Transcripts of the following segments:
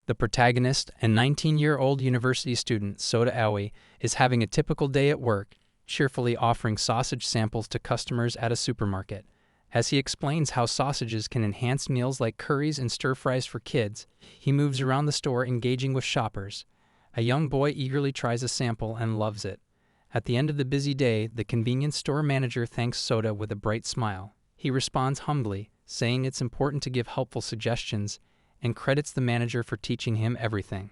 The protagonist, a 19-year-old university student, Soda Aoi, is having a typical day at work, cheerfully offering sausage samples to customers at a supermarket. As he explains how sausages can enhance meals like curries and stir-fries for kids, he moves around the store engaging with shoppers. A young boy eagerly tries a sample and loves it. At the end of the busy day, the convenience store manager thanks Soda with a bright smile. He responds humbly, saying it's important to give helpful suggestions, and credits the manager for teaching him everything.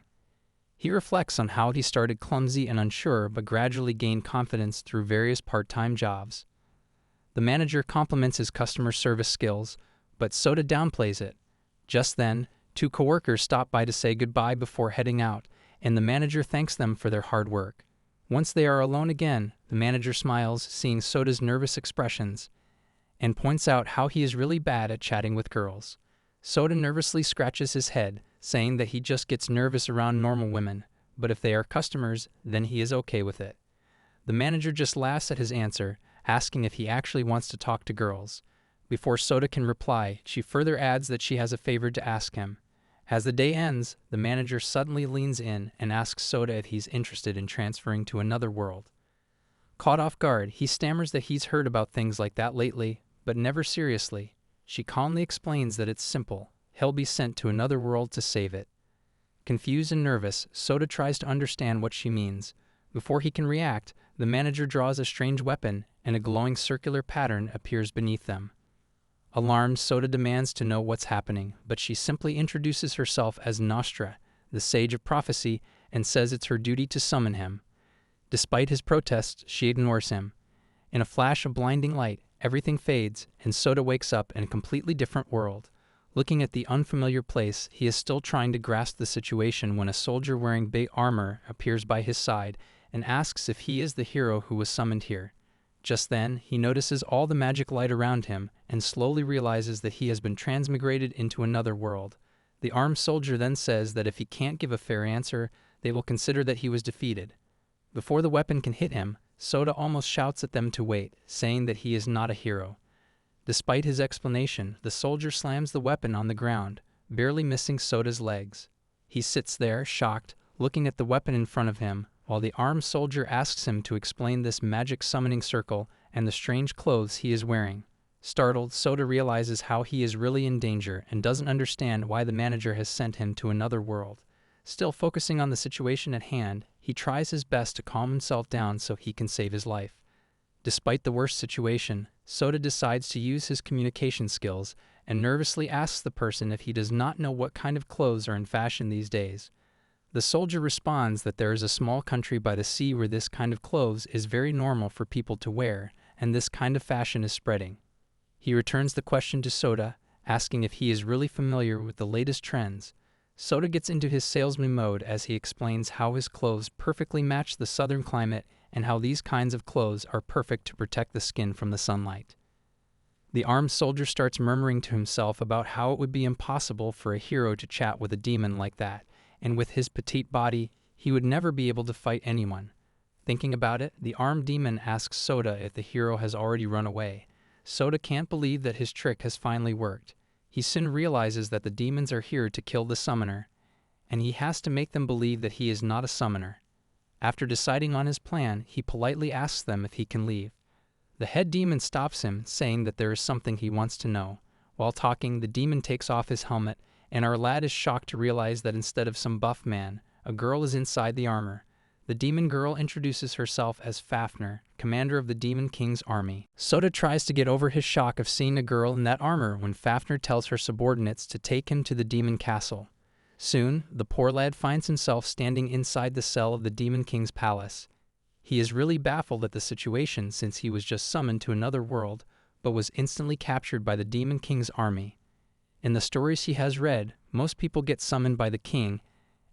He reflects on how he started clumsy and unsure but gradually gained confidence through various part-time jobs. The manager compliments his customer service skills, but Soda downplays it. Just then, two coworkers stop by to say goodbye before heading out, and the manager thanks them for their hard work. Once they are alone again, the manager smiles, seeing Soda's nervous expressions, and points out how he is really bad at chatting with girls. Soda nervously scratches his head, saying that he just gets nervous around normal women, but if they are customers, then he is okay with it. The manager just laughs at his answer, asking if he actually wants to talk to girls. Before Soda can reply, she further adds that she has a favor to ask him. As the day ends, the manager suddenly leans in and asks Soda if he's interested in transferring to another world. Caught off guard, he stammers that he's heard about things like that lately, but never seriously. She calmly explains that it's simple. He'll be sent to another world to save it. Confused and nervous, Soda tries to understand what she means. Before he can react, the manager draws a strange weapon, and a glowing circular pattern appears beneath them. Alarmed, Soda demands to know what's happening, but she simply introduces herself as Nostra, the sage of prophecy, and says it's her duty to summon him. Despite his protests, she ignores him. In a flash of blinding light, everything fades, and Soda wakes up in a completely different world. Looking at the unfamiliar place, he is still trying to grasp the situation when a soldier wearing big armor appears by his side and asks if he is the hero who was summoned here. Just then, he notices all the magic light around him and slowly realizes that he has been transmigrated into another world. The armed soldier then says that if he can't give a fair answer, they will consider that he was defeated. Before the weapon can hit him, Soda almost shouts at them to wait, saying that he is not a hero. Despite his explanation, the soldier slams the weapon on the ground, barely missing Soda's legs. He sits there, shocked, looking at the weapon in front of him, while the armed soldier asks him to explain this magic summoning circle and the strange clothes he is wearing. Startled, Soda realizes how he is really in danger and doesn't understand why the manager has sent him to another world. Still focusing on the situation at hand, he tries his best to calm himself down so he can save his life. Despite the worst situation, Soda decides to use his communication skills and nervously asks the person if he does not know what kind of clothes are in fashion these days. The soldier responds that there is a small country by the sea where this kind of clothes is very normal for people to wear, and this kind of fashion is spreading. He returns the question to Soda, asking if he is really familiar with the latest trends. Soda gets into his salesman mode as he explains how his clothes perfectly match the southern climate and how these kinds of clothes are perfect to protect the skin from the sunlight. The armed soldier starts murmuring to himself about how it would be impossible for a hero to chat with a demon like that, and with his petite body, he would never be able to fight anyone. Thinking about it, the armed demon asks Soda if the hero has already run away. Soda can't believe that his trick has finally worked. He soon realizes that the demons are here to kill the summoner, and he has to make them believe that he is not a summoner. After deciding on his plan, he politely asks them if he can leave. The head demon stops him, saying that there is something he wants to know. While talking, the demon takes off his helmet, and our lad is shocked to realize that instead of some buff man, a girl is inside the armor. The demon girl introduces herself as Fafnir, commander of the Demon King's army. Soda tries to get over his shock of seeing a girl in that armor when Fafnir tells her subordinates to take him to the demon castle. Soon, the poor lad finds himself standing inside the cell of the Demon King's palace. He is really baffled at the situation since he was just summoned to another world, but was instantly captured by the Demon King's army. In the stories he has read, most people get summoned by the king,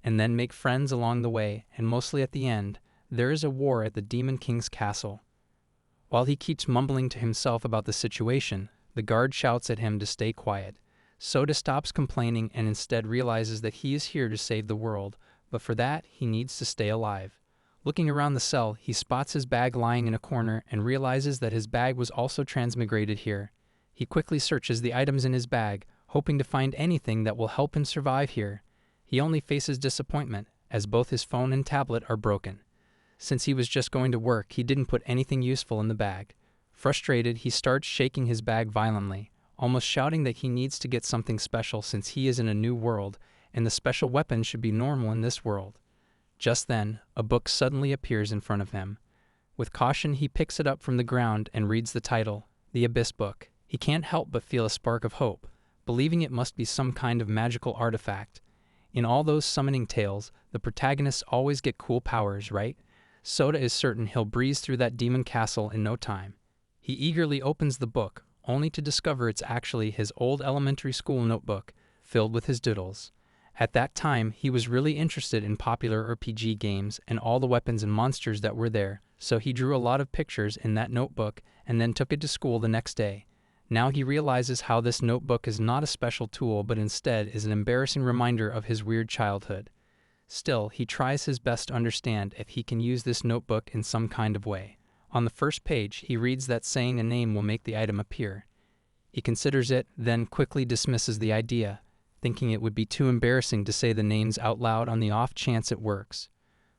and then make friends along the way, and mostly at the end, there is a war at the Demon King's castle. While he keeps mumbling to himself about the situation, the guard shouts at him to stay quiet. Soda stops complaining and instead realizes that he is here to save the world, but for that, he needs to stay alive. Looking around the cell, he spots his bag lying in a corner and realizes that his bag was also transmigrated here. He quickly searches the items in his bag, hoping to find anything that will help him survive here. He only faces disappointment, as both his phone and tablet are broken. Since he was just going to work, he didn't put anything useful in the bag. Frustrated, he starts shaking his bag violently, almost shouting that he needs to get something special since he is in a new world, and the special weapon should be normal in this world. Just then, a book suddenly appears in front of him. With caution, he picks it up from the ground and reads the title, The Abyss Book. He can't help but feel a spark of hope, believing it must be some kind of magical artifact. In all those summoning tales, the protagonists always get cool powers, right? Soda is certain he'll breeze through that demon castle in no time. He eagerly opens the book, only to discover it's actually his old elementary school notebook, filled with his doodles. At that time, he was really interested in popular RPG games and all the weapons and monsters that were there, so he drew a lot of pictures in that notebook and then took it to school the next day. Now he realizes how this notebook is not a special tool but instead is an embarrassing reminder of his weird childhood. Still, he tries his best to understand if he can use this notebook in some kind of way. On the first page, he reads that saying a name will make the item appear. He considers it, then quickly dismisses the idea, thinking it would be too embarrassing to say the names out loud on the off chance it works.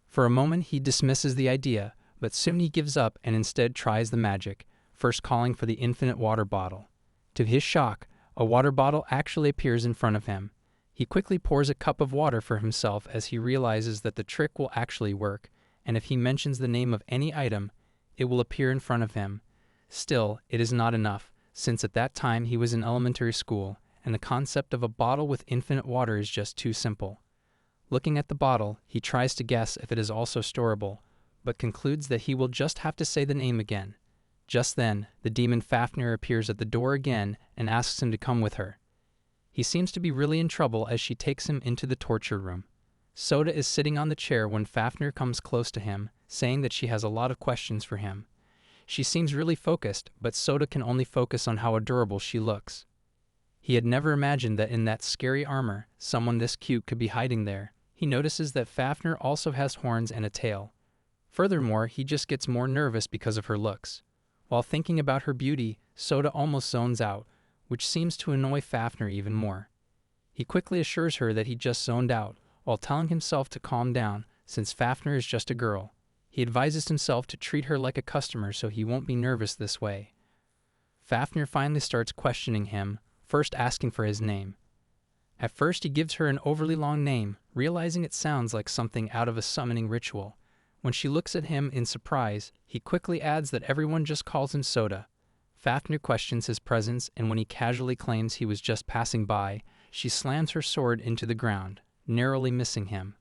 For a moment, he dismisses the idea, but soon he gives up and instead tries the magic, first calling for the infinite water bottle. To his shock, a water bottle actually appears in front of him. He quickly pours a cup of water for himself as he realizes that the trick will actually work, and if he mentions the name of any item, it will appear in front of him. Still, it is not enough, since at that time he was in elementary school, and the concept of a bottle with infinite water is just too simple. Looking at the bottle, he tries to guess if it is also storable, but concludes that he will just have to say the name again. Just then, the demon Fafnir appears at the door again and asks him to come with her. He seems to be really in trouble as she takes him into the torture room. Soda is sitting on the chair when Fafnir comes close to him, saying that she has a lot of questions for him. She seems really focused, but Soda can only focus on how adorable she looks. He had never imagined that in that scary armor, someone this cute could be hiding there. He notices that Fafnir also has horns and a tail. Furthermore, he just gets more nervous because of her looks. While thinking about her beauty, Soda almost zones out, which seems to annoy Fafnir even more. He quickly assures her that he just zoned out, while telling himself to calm down, since Fafnir is just a girl. He advises himself to treat her like a customer so he won't be nervous this way. Fafnir finally starts questioning him, first asking for his name. At first he gives her an overly long name, realizing it sounds like something out of a summoning ritual. When she looks at him in surprise, he quickly adds that everyone just calls him Soda. Fafnir questions his presence, and when he casually claims he was just passing by, she slams her sword into the ground, narrowly missing him.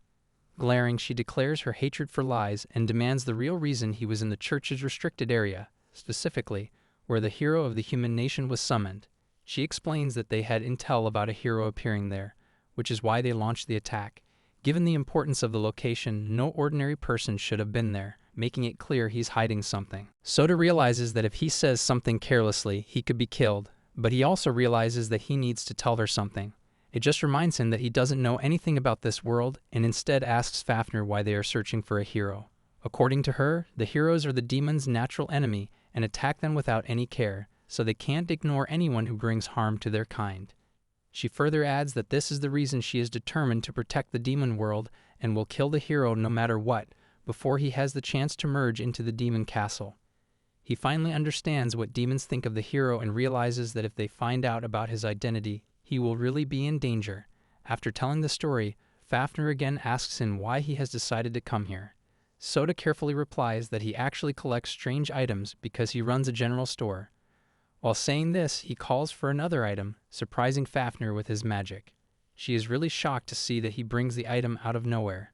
Glaring, she declares her hatred for lies and demands the real reason he was in the church's restricted area, specifically, where the hero of the human nation was summoned. She explains that they had intel about a hero appearing there, which is why they launched the attack. Given the importance of the location, no ordinary person should have been there, making it clear he's hiding something. Soda realizes that if he says something carelessly, he could be killed, but he also realizes that he needs to tell her something. It just reminds him that he doesn't know anything about this world and instead asks Fafnir why they are searching for a hero. According to her, the heroes are the demon's natural enemy and attack them without any care, so they can't ignore anyone who brings harm to their kind. She further adds that this is the reason she is determined to protect the demon world and will kill the hero no matter what, before he has the chance to merge into the demon castle. He finally understands what demons think of the hero and realizes that if they find out about his identity, he will really be in danger. After telling the story, Fafnir again asks him why he has decided to come here. Soda carefully replies that he actually collects strange items because he runs a general store. While saying this, he calls for another item, surprising Fafnir with his magic. She is really shocked to see that he brings the item out of nowhere.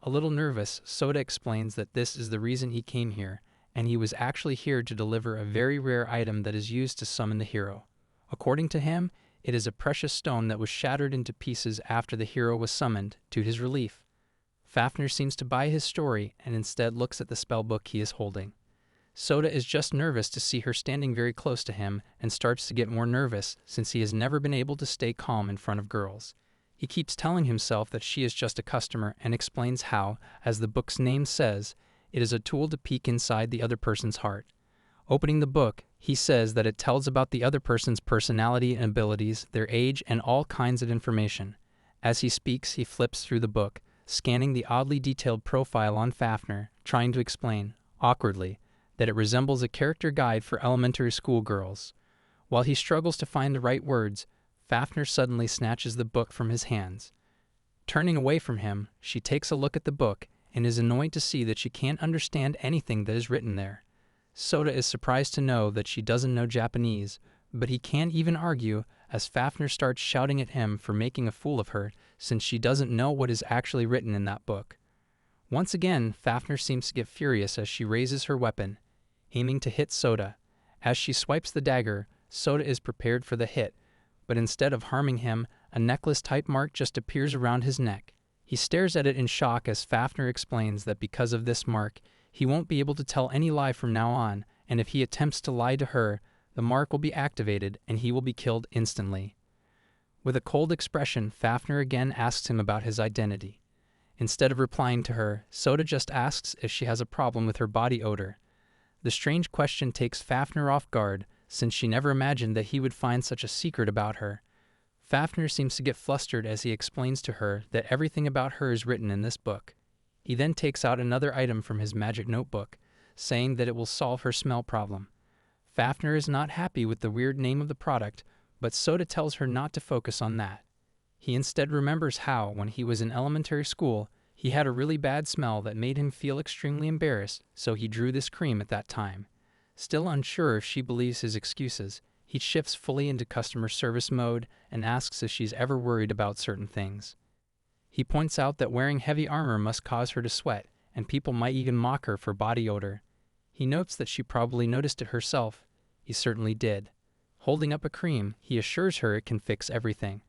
A little nervous, Soda explains that this is the reason he came here, and he was actually here to deliver a very rare item that is used to summon the hero. According to him, it is a precious stone that was shattered into pieces after the hero was summoned, to his relief. Fafnir seems to buy his story and instead looks at the spellbook he is holding. Soda is just nervous to see her standing very close to him and starts to get more nervous since he has never been able to stay calm in front of girls. He keeps telling himself that she is just a customer and explains how, as the book's name says, it is a tool to peek inside the other person's heart. Opening the book, he says that it tells about the other person's personality and abilities, their age, and all kinds of information. As he speaks, he flips through the book, scanning the oddly detailed profile on Fafnir, trying to explain, awkwardly, that it resembles a character guide for elementary school girls. While he struggles to find the right words, Fafnir suddenly snatches the book from his hands. Turning away from him, she takes a look at the book and is annoyed to see that she can't understand anything that is written there. Sota is surprised to know that she doesn't know Japanese, but he can't even argue as Fafnir starts shouting at him for making a fool of her since she doesn't know what is actually written in that book. Once again, Fafnir seems to get furious as she raises her weapon, aiming to hit Sota. As she swipes the dagger, Sota is prepared for the hit, but instead of harming him, a necklace-type mark just appears around his neck. He stares at it in shock as Fafnir explains that because of this mark, he won't be able to tell any lie from now on, and if he attempts to lie to her, the mark will be activated and he will be killed instantly. With a cold expression, Fafnir again asks him about his identity. Instead of replying to her, Sota just asks if she has a problem with her body odor. The strange question takes Fafnir off guard, since she never imagined that he would find such a secret about her. Fafnir seems to get flustered as he explains to her that everything about her is written in this book. He then takes out another item from his magic notebook, saying that it will solve her smell problem. Fafnir is not happy with the weird name of the product, but Sota tells her not to focus on that. He instead remembers how, when he was in elementary school, he had a really bad smell that made him feel extremely embarrassed, so he drew this cream at that time. Still unsure if she believes his excuses, he shifts fully into customer service mode and asks if she's ever worried about certain things. He points out that wearing heavy armor must cause her to sweat, and people might even mock her for body odor. He notes that she probably noticed it herself. He certainly did. Holding up a cream, he assures her it can fix everything.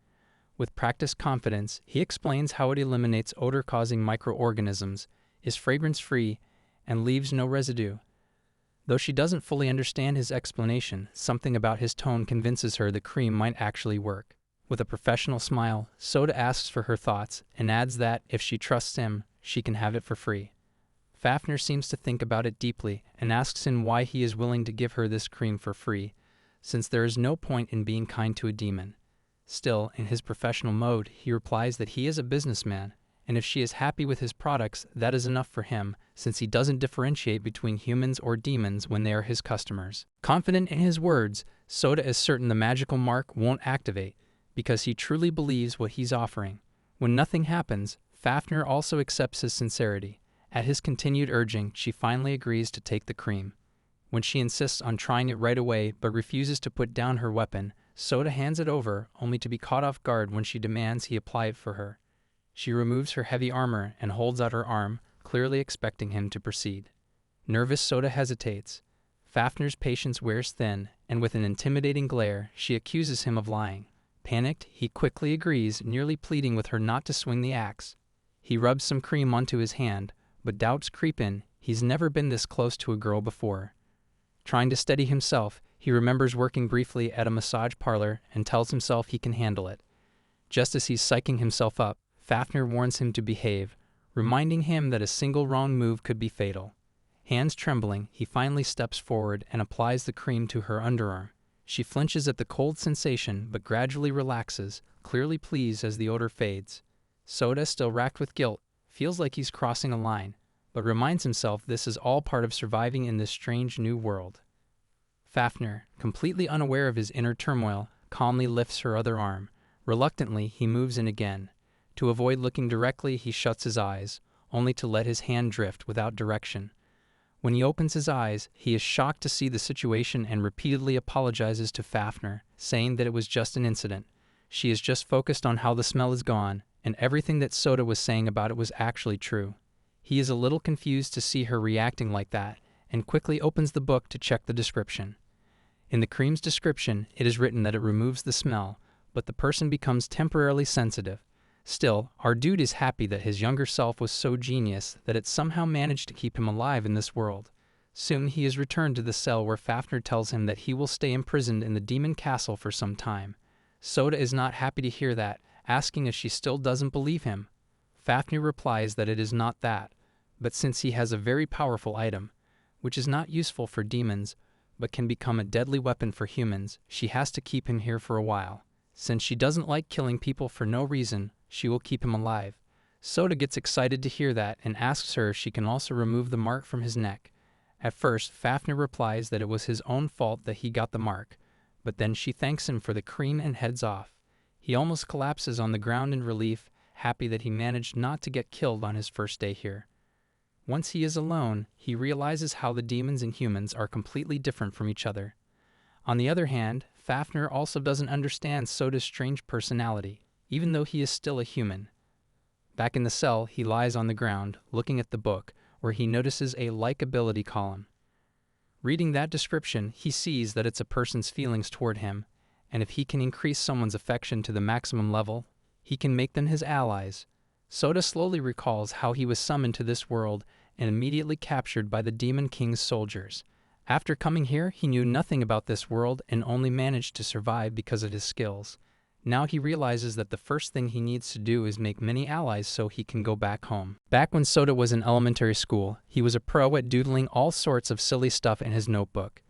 With practiced confidence, he explains how it eliminates odor-causing microorganisms, is fragrance-free, and leaves no residue. Though she doesn't fully understand his explanation, something about his tone convinces her the cream might actually work. With a professional smile, Sota asks for her thoughts and adds that, if she trusts him, she can have it for free. Fafnir seems to think about it deeply and asks him why he is willing to give her this cream for free, since there is no point in being kind to a demon. Still, in his professional mode, he replies that he is a businessman, and if she is happy with his products, that is enough for him, since he doesn't differentiate between humans or demons when they are his customers. Confident in his words, Sota is certain the magical mark won't activate, because he truly believes what he's offering. When nothing happens, Fafnir also accepts his sincerity. At his continued urging, she finally agrees to take the cream. When she insists on trying it right away but refuses to put down her weapon, Sota hands it over, only to be caught off guard when she demands he apply it for her. She removes her heavy armor and holds out her arm, clearly expecting him to proceed. Nervous, Sota hesitates. Fafnir's patience wears thin, and with an intimidating glare, she accuses him of lying. Panicked, he quickly agrees, nearly pleading with her not to swing the axe. He rubs some cream onto his hand, but doubts creep in. He's never been this close to a girl before. Trying to steady himself, he remembers working briefly at a massage parlor and tells himself he can handle it. Just as he's psyching himself up, Fafnir warns him to behave, reminding him that a single wrong move could be fatal. Hands trembling, he finally steps forward and applies the cream to her underarm. She flinches at the cold sensation but gradually relaxes, clearly pleased as the odor fades. Sota, still racked with guilt, feels like he's crossing a line, but reminds himself this is all part of surviving in this strange new world. Fafnir, completely unaware of his inner turmoil, calmly lifts her other arm. Reluctantly, he moves in again. To avoid looking directly, he shuts his eyes, only to let his hand drift without direction. When he opens his eyes, he is shocked to see the situation and repeatedly apologizes to Fafnir, saying that it was just an incident. She is just focused on how the smell is gone, and everything that Sota was saying about it was actually true. He is a little confused to see her reacting like that, and quickly opens the book to check the description. In the cream's description, it is written that it removes the smell, but the person becomes temporarily sensitive. Still, our dude is happy that his younger self was so genius that it somehow managed to keep him alive in this world. Soon he is returned to the cell where Fafnir tells him that he will stay imprisoned in the demon castle for some time. Sota is not happy to hear that, asking if she still doesn't believe him. Fafnir replies that it is not that, but since he has a very powerful item, which is not useful for demons, but can become a deadly weapon for humans, she has to keep him here for a while. Since she doesn't like killing people for no reason, she will keep him alive. Soda gets excited to hear that and asks her if she can also remove the mark from his neck. At first, Fafnir replies that it was his own fault that he got the mark, but then she thanks him for the cream and heads off. He almost collapses on the ground in relief, happy that he managed not to get killed on his first day here. Once he is alone, he realizes how the demons and humans are completely different from each other. On the other hand, Fafnir also doesn't understand Soda's strange personality, even though he is still a human. Back in the cell, he lies on the ground, looking at the book, where he notices a likability column. Reading that description, he sees that it's a person's feelings toward him, and if he can increase someone's affection to the maximum level, he can make them his allies. Soda slowly recalls how he was summoned to this world and immediately captured by the Demon King's soldiers. After coming here, he knew nothing about this world and only managed to survive because of his skills. Now he realizes that the first thing he needs to do is make many allies so he can go back home. Back when Soda was in elementary school, he was a pro at doodling all sorts of silly stuff in his notebook.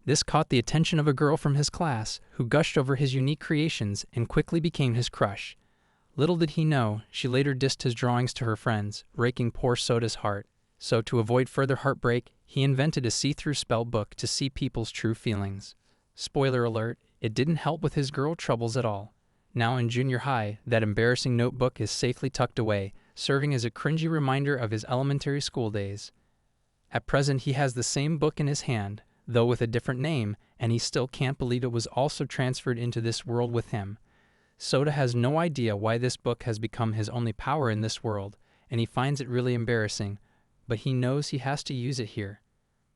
This caught the attention of a girl from his class, who gushed over his unique creations and quickly became his crush. Little did he know, she later dissed his drawings to her friends, breaking poor Soda's heart. So to avoid further heartbreak, he invented a see-through spell book to see people's true feelings. Spoiler alert, it didn't help with his girl troubles at all. Now in junior high, that embarrassing notebook is safely tucked away, serving as a cringy reminder of his elementary school days. At present, he has the same book in his hand, though with a different name, and he still can't believe it was also transferred into this world with him. Soda has no idea why this book has become his only power in this world, and he finds it really embarrassing, but he knows he has to use it here.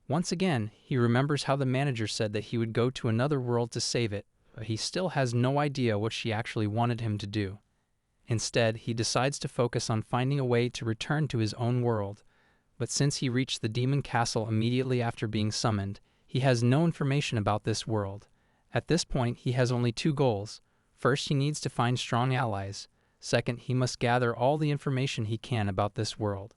Once again, he remembers how the manager said that he would go to another world to save it, but he still has no idea what she actually wanted him to do. Instead, he decides to focus on finding a way to return to his own world, but since he reached the demon castle immediately after being summoned, he has no information about this world. At this point, he has only two goals. First, he needs to find strong allies. Second, he must gather all the information he can about this world.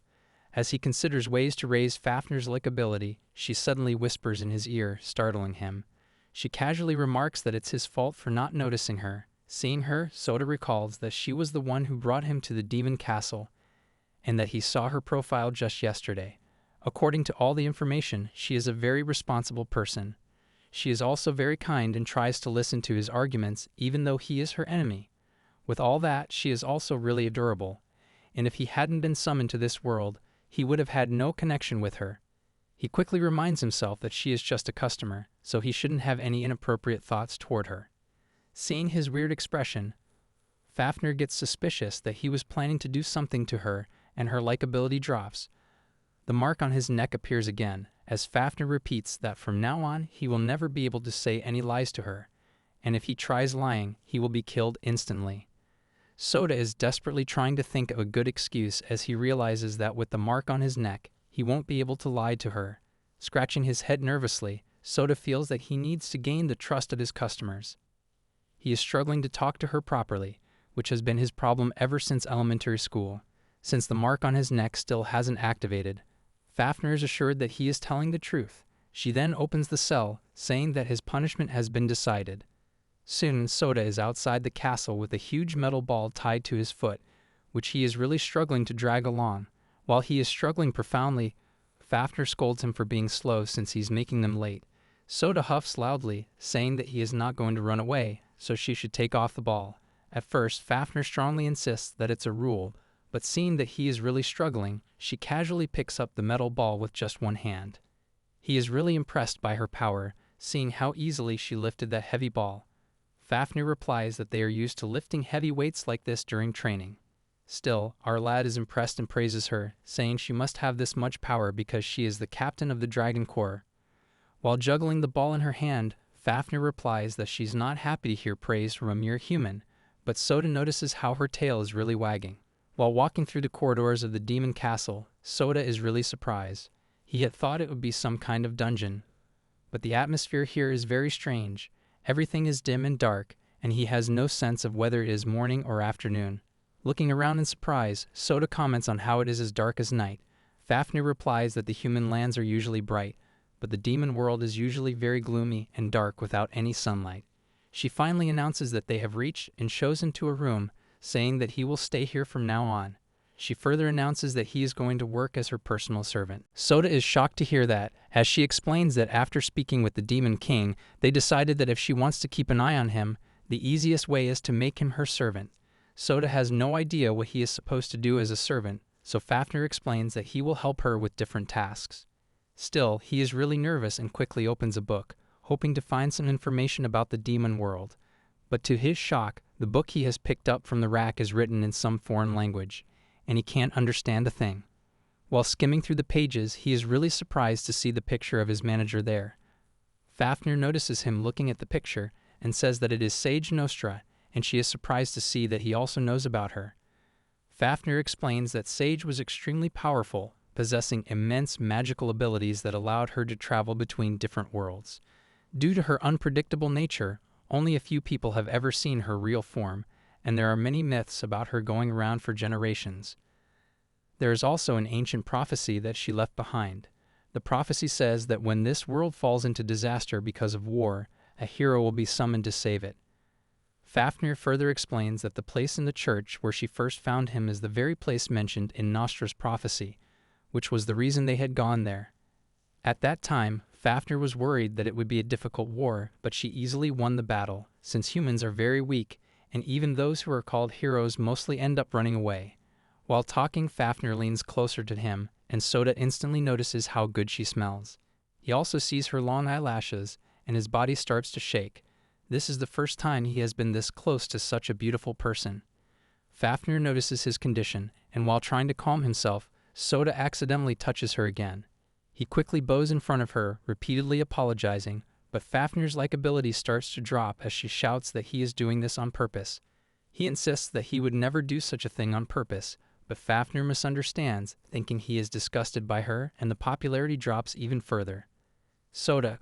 As he considers ways to raise Fafnir's likability, she suddenly whispers in his ear, startling him. She casually remarks that it's his fault for not noticing her. Seeing her, Soda recalls that she was the one who brought him to the demon castle, and that he saw her profile just yesterday. According to all the information, she is a very responsible person. She is also very kind and tries to listen to his arguments even though he is her enemy. With all that, she is also really adorable, and if he hadn't been summoned to this world, he would have had no connection with her. He quickly reminds himself that she is just a customer, so he shouldn't have any inappropriate thoughts toward her. Seeing his weird expression, Fafnir gets suspicious that he was planning to do something to her, and her likability drops. The mark on his neck appears again, as Fafnir repeats that from now on he will never be able to say any lies to her, and if he tries lying, he will be killed instantly. Soda is desperately trying to think of a good excuse as he realizes that with the mark on his neck, he won't be able to lie to her. Scratching his head nervously, Soda feels that he needs to gain the trust of his customers. He is struggling to talk to her properly, which has been his problem ever since elementary school. Since the mark on his neck still hasn't activated, Fafnir is assured that he is telling the truth. She then opens the cell, saying that his punishment has been decided. Soon, Soda is outside the castle with a huge metal ball tied to his foot, which he is really struggling to drag along. While he is struggling profoundly, Fafnir scolds him for being slow since he's making them late. Soda huffs loudly, saying that he is not going to run away, so she should take off the ball. At first, Fafnir strongly insists that it's a rule, but seeing that he is really struggling, she casually picks up the metal ball with just one hand. He is really impressed by her power, seeing how easily she lifted that heavy ball. Fafnir replies that they are used to lifting heavy weights like this during training. Still, our lad is impressed and praises her, saying she must have this much power because she is the captain of the Dragon Corps. While juggling the ball in her hand, Fafnir replies that she's not happy to hear praise from a mere human, but Soda notices how her tail is really wagging. While walking through the corridors of the demon castle, Soda is really surprised. He had thought it would be some kind of dungeon, but the atmosphere here is very strange. Everything is dim and dark, and he has no sense of whether it is morning or afternoon. Looking around in surprise, Soda comments on how it is as dark as night. Fafnir replies that the human lands are usually bright, but the demon world is usually very gloomy and dark without any sunlight. She finally announces that they have reached and shows him to a room, saying that he will stay here from now on. She further announces that he is going to work as her personal servant. Soda is shocked to hear that, as she explains that after speaking with the Demon King, they decided that if she wants to keep an eye on him, the easiest way is to make him her servant. Soda has no idea what he is supposed to do as a servant, so Fafnir explains that he will help her with different tasks. Still, he is really nervous and quickly opens a book, hoping to find some information about the demon world. But to his shock, the book he has picked up from the rack is written in some foreign language, and he can't understand a thing. While skimming through the pages, he is really surprised to see the picture of his manager there. Fafnir notices him looking at the picture and says that it is Sage Nostra, and she is surprised to see that he also knows about her. Fafnir explains that Sage was extremely powerful, possessing immense magical abilities that allowed her to travel between different worlds. Due to her unpredictable nature, only a few people have ever seen her real form, and there are many myths about her going around for generations. There is also an ancient prophecy that she left behind. The prophecy says that when this world falls into disaster because of war, a hero will be summoned to save it. Fafnir further explains that the place in the church where she first found him is the very place mentioned in Nostra's prophecy, which was the reason they had gone there. At that time, Fafnir was worried that it would be a difficult war, but she easily won the battle, since humans are very weak, and even those who are called heroes mostly end up running away. While talking, Fafnir leans closer to him, and Soda instantly notices how good she smells. He also sees her long eyelashes, and his body starts to shake. This is the first time he has been this close to such a beautiful person. Fafnir notices his condition, and while trying to calm himself, Soda accidentally touches her again. He quickly bows in front of her, repeatedly apologizing, but Fafnir's likability starts to drop as she shouts that he is doing this on purpose. He insists that he would never do such a thing on purpose, but Fafnir misunderstands, thinking he is disgusted by her, and the popularity drops even further. Soda,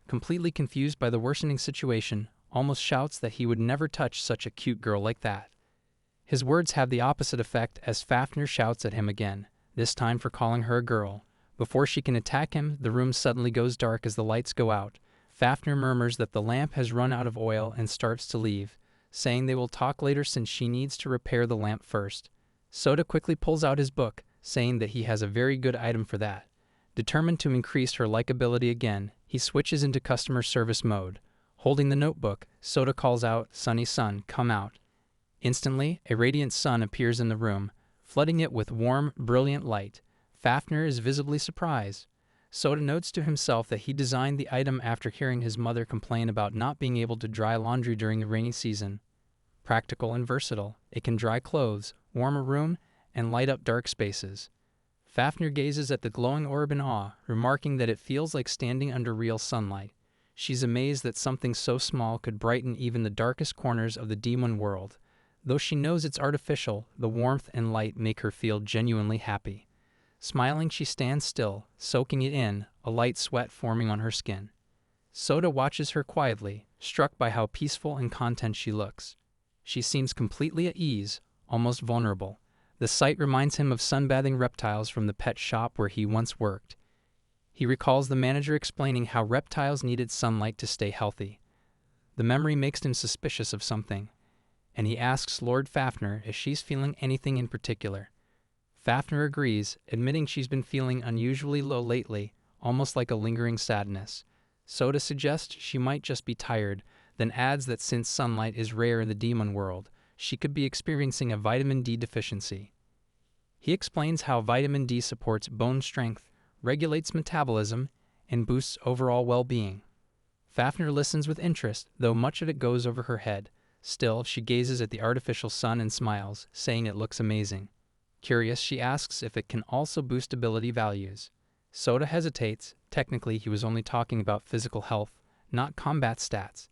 completely confused by the worsening situation, almost shouts that he would never touch such a cute girl like that. His words have the opposite effect as Fafnir shouts at him again, this time for calling her a girl. Before she can attack him, the room suddenly goes dark as the lights go out. Fafnir murmurs that the lamp has run out of oil and starts to leave, saying they will talk later since she needs to repair the lamp first. Soda quickly pulls out his book, saying that he has a very good item for that. Determined to increase her likability again, he switches into customer service mode. Holding the notebook, Soda calls out, "Sunny Sun, come out." Instantly, a radiant sun appears in the room, flooding it with warm, brilliant light. Fafnir is visibly surprised. Soda notes to himself that he designed the item after hearing his mother complain about not being able to dry laundry during the rainy season. Practical and versatile, it can dry clothes, warm a room, and light up dark spaces. Fafnir gazes at the glowing orb in awe, remarking that it feels like standing under real sunlight. She's amazed that something so small could brighten even the darkest corners of the demon world. Though she knows it's artificial, the warmth and light make her feel genuinely happy. Smiling, she stands still, soaking it in, a light sweat forming on her skin. Soda watches her quietly, struck by how peaceful and content she looks. She seems completely at ease, almost vulnerable. The sight reminds him of sunbathing reptiles from the pet shop where he once worked. He recalls the manager explaining how reptiles needed sunlight to stay healthy. The memory makes him suspicious of something, and he asks Lord Fafnir if she's feeling anything in particular. Fafnir agrees, admitting she's been feeling unusually low lately, almost like a lingering sadness. Soda suggests she might just be tired, then adds that since sunlight is rare in the demon world, she could be experiencing a vitamin D deficiency. He explains how vitamin D supports bone strength, regulates metabolism, and boosts overall well-being. Fafnir listens with interest, though much of it goes over her head. Still, she gazes at the artificial sun and smiles, saying it looks amazing. Curious, she asks if it can also boost ability values. Soda hesitates. Technically, he was only talking about physical health, not combat stats.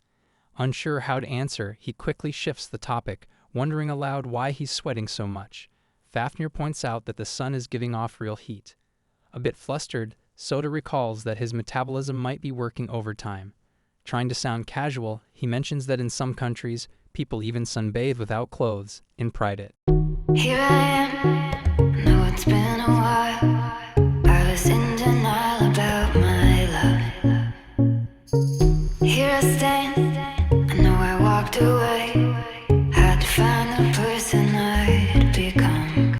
Unsure how to answer, he quickly shifts the topic, wondering aloud why he's sweating so much. Fafnir points out that the sun is giving off real heat. A bit flustered, Soda recalls that his metabolism might be working overtime. Trying to sound casual, he mentions that in some countries, people even sunbathe without clothes, in pride it. Here I am,